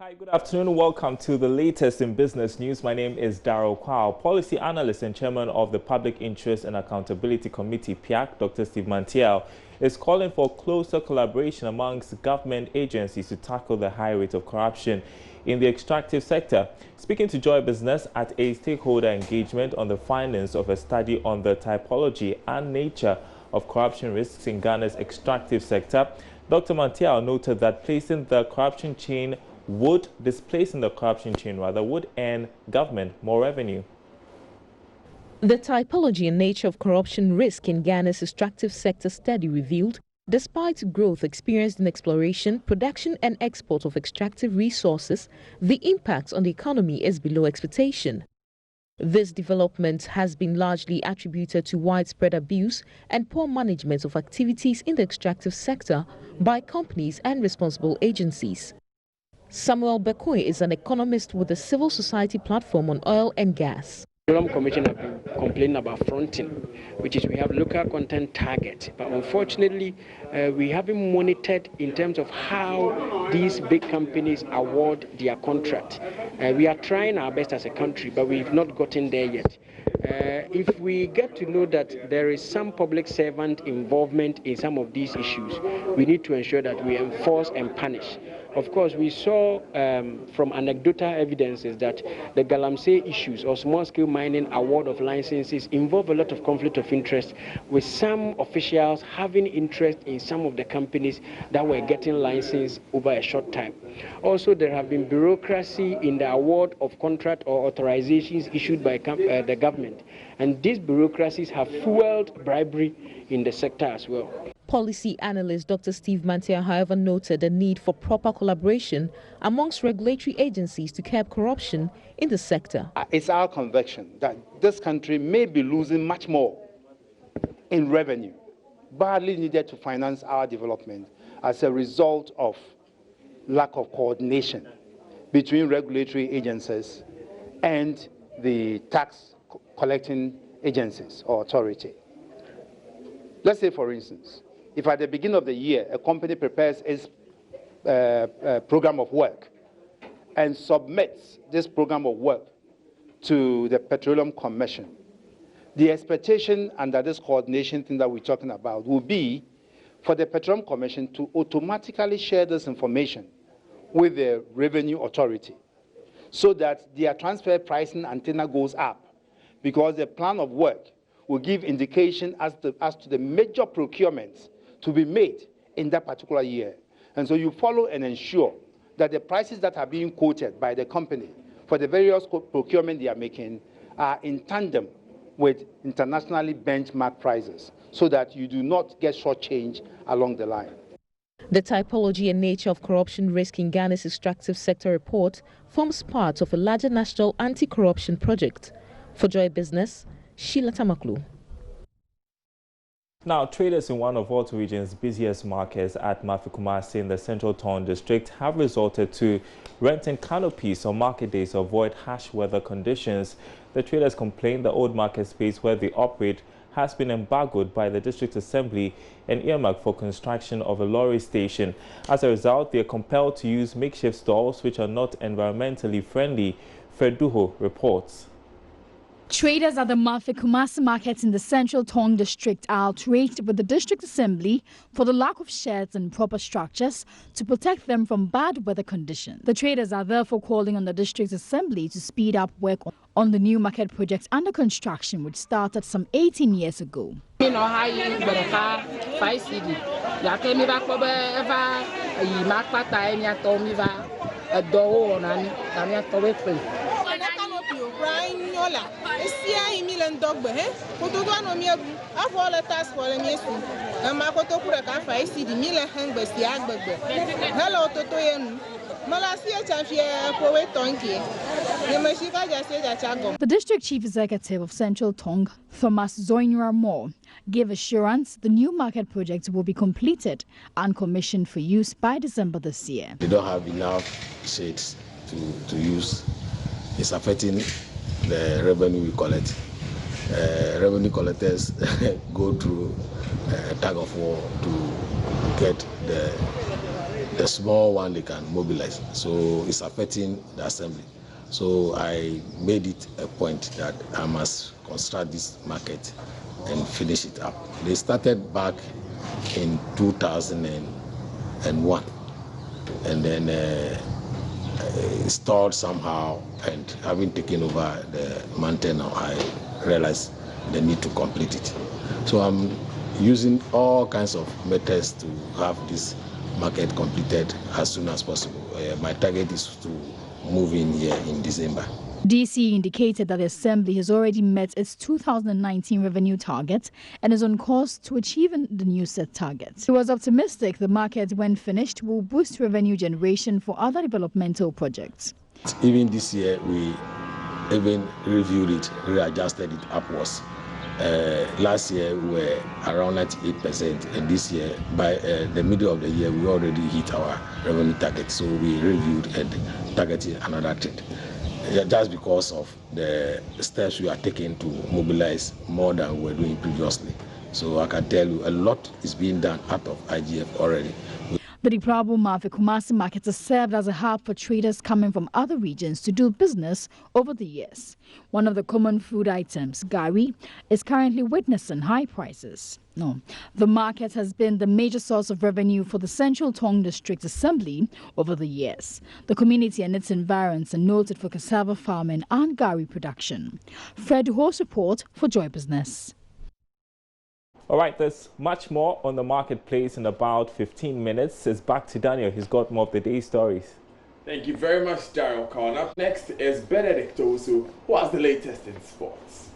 Hi, good afternoon. Welcome to the latest in business news. My name is Darryl Kwao. Policy analyst and chairman of the Public Interest and Accountability Committee, PIAC, Dr. Steve Mantiel, is calling for closer collaboration amongst government agencies to tackle the high rate of corruption in the extractive sector. Speaking to Joy Business at a stakeholder engagement on the findings of a study on the typology and nature of corruption risks in Ghana's extractive sector, Dr. Mantiel noted that displacing the corruption chain would earn government more revenue. The typology and nature of corruption risk in Ghana's extractive sector study revealed, despite growth experienced in exploration, production and export of extractive resources, the impact on the economy is below expectation. This development has been largely attributed to widespread abuse and poor management of activities in the extractive sector by companies and responsible agencies. Samuel Bekoe is an economist with the civil society platform on oil and gas. The Petroleum Commission have been complaining about fronting, which is we have local content target, but unfortunately we haven't monitored in terms of how these big companies award their contract. We are trying our best as a country, but we've not gotten there yet. If we get to know that there is some public servant involvement in some of these issues, we need to ensure that we enforce and punish. Of course, we saw from anecdotal evidences that the Galamsey issues or small-scale mining award of licenses involve a lot of conflict of interest, with some officials having interest in some of the companies that were getting licensed over a short time. Also, there have been bureaucracy in the award of contract or authorizations issued by the government, and these bureaucracies have fueled bribery in the sector as well. Policy analyst Dr. Steve Mantiel, however, noted the need for proper collaboration amongst regulatory agencies to curb corruption in the sector. It's our conviction that this country may be losing much more in revenue, badly needed to finance our development as a result of lack of coordination between regulatory agencies and the tax collecting agencies or authority. Let's say, for instance, if at the beginning of the year a company prepares its program of work and submits this program of work to the Petroleum Commission, the expectation under this coordination thing that we're talking about will be for the Petroleum Commission to automatically share this information with the Revenue Authority so that their transfer pricing antenna goes up, because the plan of work will give indication as to the major procurements to be made in that particular year. And so you follow and ensure that the prices that are being quoted by the company for the various procurement they are making are in tandem with internationally benchmark prices, so that you do not get shortchanged along the line. The typology and nature of corruption risk in Ghana's extractive sector report forms part of a larger national anti-corruption project. For Joy Business, Sheila Tamaklu. Now, traders in one of Volta Region's busiest markets at Mafikumasi in the Central Town District have resorted to renting canopies on market days to avoid harsh weather conditions. The traders complain the old market space where they operate has been embargoed by the District Assembly and earmarked for construction of a lorry station. As a result, they are compelled to use makeshift stalls which are not environmentally friendly. Ferduho reports. Traders at the Mafikumasi markets in the Central Tong District are outraged with the District Assembly for the lack of sheds and proper structures to protect them from bad weather conditions. The traders are therefore calling on the District Assembly to speed up work on the new market project under construction, which started some 18 years ago. The district chief executive of Central Tong, Thomas Zoinra Moore, gave assurance the new market project will be completed and commissioned for use by December this year. They don't have enough shades to use. It's affecting the revenue we collect. Revenue collectors go through a tug of war to get the small one they can mobilize. So it's affecting the assembly. So I made it a point that I must construct this market and finish it up. They started back in 2001 and then stalled somehow, and having taken over the mountain now, I realized the need to complete it. So I'm using all kinds of methods to have this market completed as soon as possible. My target is to move in here in December. DC indicated that the Assembly has already met its 2019 revenue target and is on course to achieving the new set target. He was optimistic the market, when finished, will boost revenue generation for other developmental projects. Even this year, we even reviewed it, readjusted it upwards. Last year, we were around 98%, and this year, by the middle of the year, we already hit our revenue target. So we reviewed and targeted another trend. Just because of the steps we are taking to mobilize more than we were doing previously. So I can tell you a lot is being done out of IGF already. The Diprabo Kumasi market has served as a hub for traders coming from other regions to do business over the years. One of the common food items, gari, is currently witnessing high prices. The market has been the major source of revenue for the Central Tong District Assembly over the years. The community and its environs are noted for cassava farming and gari production. Fred Ho's report for Joy Business. All right, there's much more on the marketplace in about 15 minutes. It's back to Daniel. He's got more of the day's stories. Thank you very much, Daryl Khan. Up next is Benedict Osu, who has the latest in sports.